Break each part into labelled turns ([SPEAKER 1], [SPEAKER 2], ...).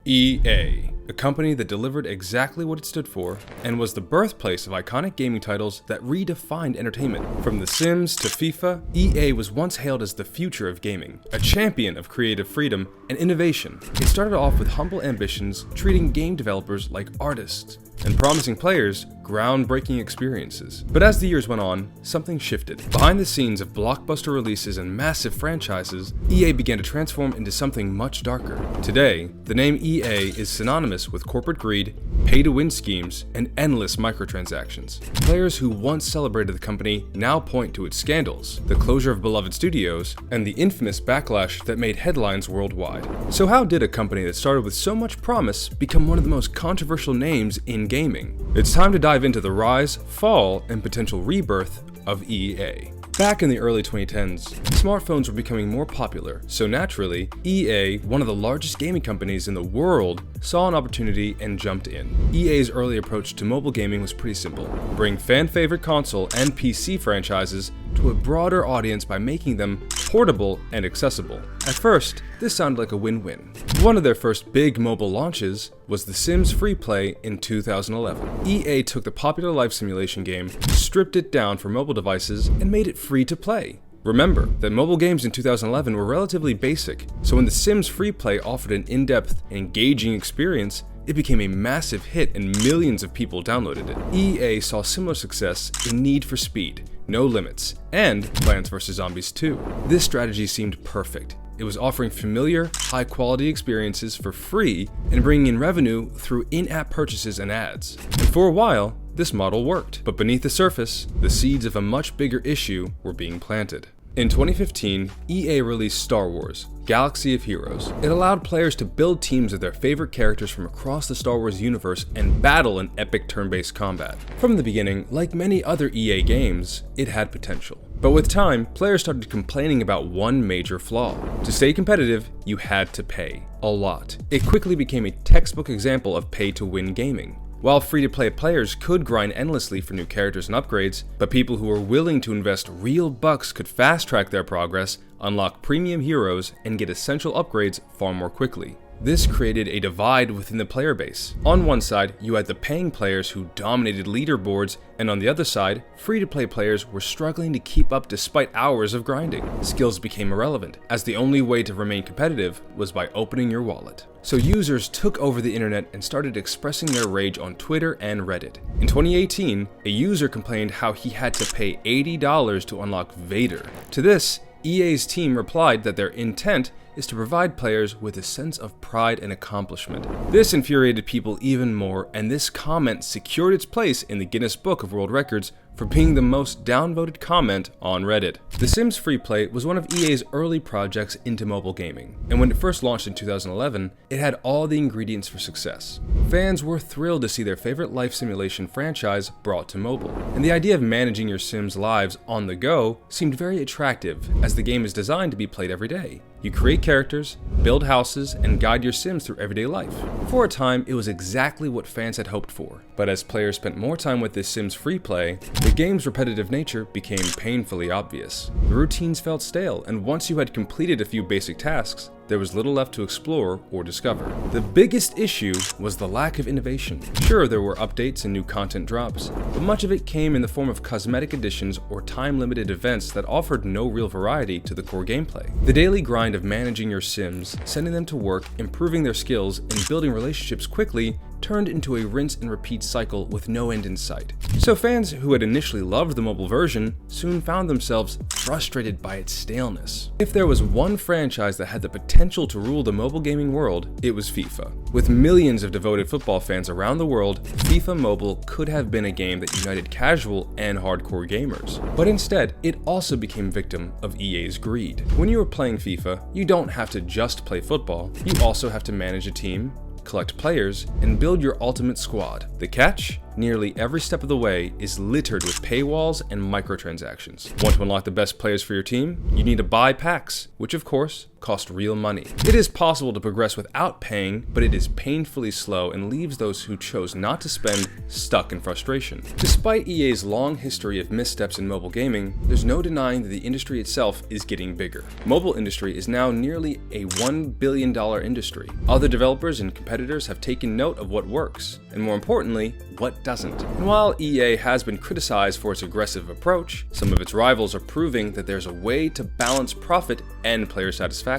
[SPEAKER 1] EA, a company that delivered exactly what it stood for and was the birthplace of iconic gaming titles that redefined entertainment. From The Sims to FIFA, EA was once hailed as the future of gaming, a champion of creative freedom and innovation. It started off with humble ambitions, treating game developers like artists, and promising players groundbreaking experiences. But as the years went on, something shifted. Behind the scenes of blockbuster releases and massive franchises, EA began to transform into something much darker. Today, the name EA is synonymous with corporate greed, pay-to-win schemes, and endless microtransactions. Players who once celebrated the company now point to its scandals, the closure of beloved studios, and the infamous backlash that made headlines worldwide. So how did a company that started with so much promise become one of the most controversial names in gaming? It's time to dive into the rise, fall, and potential rebirth of EA. Back in the early 2010s, smartphones were becoming more popular, so naturally, EA, one of the largest gaming companies in the world, saw an opportunity and jumped in. EA's early approach to mobile gaming was pretty simple: bring fan-favorite console and PC franchises to a broader audience by making them portable and accessible. At first, this sounded like a win-win. One of their first big mobile launches was The Sims Freeplay in 2011. EA took the popular life simulation game, stripped it down for mobile devices, and made it free to play. Remember that mobile games in 2011 were relatively basic, so when The Sims Freeplay offered an in-depth, engaging experience, it became a massive hit and millions of people downloaded it. EA saw similar success in Need for Speed, No Limits, and Plants vs. Zombies 2. This strategy seemed perfect. It was offering familiar, high-quality experiences for free and bringing in revenue through in-app purchases and ads. And for a while, this model worked. But beneath the surface, the seeds of a much bigger issue were being planted. In 2015, EA released Star Wars: Galaxy of Heroes. It allowed players to build teams of their favorite characters from across the Star Wars universe and battle in epic turn-based combat. From the beginning, like many other EA games, it had potential. But with time, players started complaining about one major flaw. To stay competitive, you had to pay. A lot. It quickly became a textbook example of pay-to-win gaming. While free-to-play players could grind endlessly for new characters and upgrades, but people who were willing to invest real bucks could fast-track their progress, unlock premium heroes, and get essential upgrades far more quickly. This created a divide within the player base. On one side, you had the paying players who dominated leaderboards, and on the other side, free-to-play players were struggling to keep up despite hours of grinding. Skills became irrelevant, as the only way to remain competitive was by opening your wallet. So users took over the internet and started expressing their rage on Twitter and Reddit. In 2018, a user complained how he had to pay $80 to unlock Vader. To this, EA's team replied that their intent is to provide players with a sense of pride and accomplishment. This infuriated people even more, and this comment secured its place in the Guinness Book of World Records for being the most downvoted comment on Reddit. The Sims Freeplay was one of EA's early projects into mobile gaming, and when it first launched in 2011, it had all the ingredients for success. Fans were thrilled to see their favorite life simulation franchise brought to mobile, and the idea of managing your Sims' lives on the go seemed very attractive, as the game is designed to be played every day. You create characters, build houses, and guide your Sims through everyday life. For a time, it was exactly what fans had hoped for. But as players spent more time with this Sims Freeplay, the game's repetitive nature became painfully obvious. The routines felt stale, and once you had completed a few basic tasks, there was little left to explore or discover. The biggest issue was the lack of innovation. Sure, there were updates and new content drops, but much of it came in the form of cosmetic additions or time-limited events that offered no real variety to the core gameplay. The daily grind of managing your Sims, sending them to work, improving their skills, and building relationships quickly turned into a rinse and repeat cycle with no end in sight. So fans who had initially loved the mobile version soon found themselves frustrated by its staleness. If there was one franchise that had the potential to rule the mobile gaming world, it was FIFA. With millions of devoted football fans around the world, FIFA Mobile could have been a game that united casual and hardcore gamers. But instead, it also became victim of EA's greed. When you are playing FIFA, you don't have to just play football, you also have to manage a team, collect players, and build your ultimate squad. The catch? nearly every step of the way is littered with paywalls and microtransactions. Want to unlock the best players for your team? You need to buy packs, which of course cost real money. It is possible to progress without paying, but it is painfully slow and leaves those who chose not to spend stuck in frustration. Despite EA's long history of missteps in mobile gaming, there's no denying that the industry itself is getting bigger. Mobile industry is now nearly a $1 billion industry. Other developers and competitors have taken note of what works, and more importantly, what doesn't. And while EA has been criticized for its aggressive approach, some of its rivals are proving that there's a way to balance profit and player satisfaction.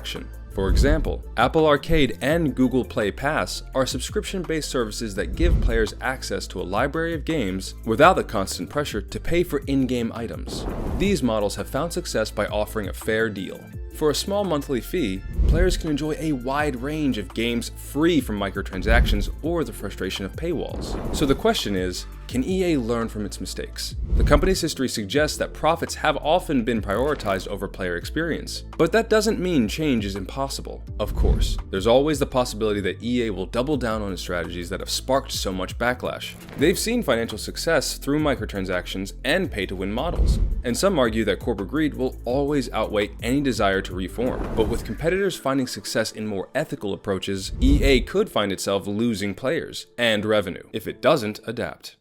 [SPEAKER 1] For example, Apple Arcade and Google Play Pass are subscription-based services that give players access to a library of games without the constant pressure to pay for in-game items. These models have found success by offering a fair deal. For a small monthly fee, players can enjoy a wide range of games free from microtransactions or the frustration of paywalls. So the question is, can EA learn from its mistakes? The company's history suggests that profits have often been prioritized over player experience, but that doesn't mean change is impossible. Of course, there's always the possibility that EA will double down on its strategies that have sparked so much backlash. They've seen financial success through microtransactions and pay-to-win models, and some argue that corporate greed will always outweigh any desire to reform. But with competitors finding success in more ethical approaches, EA could find itself losing players and revenue if it doesn't adapt.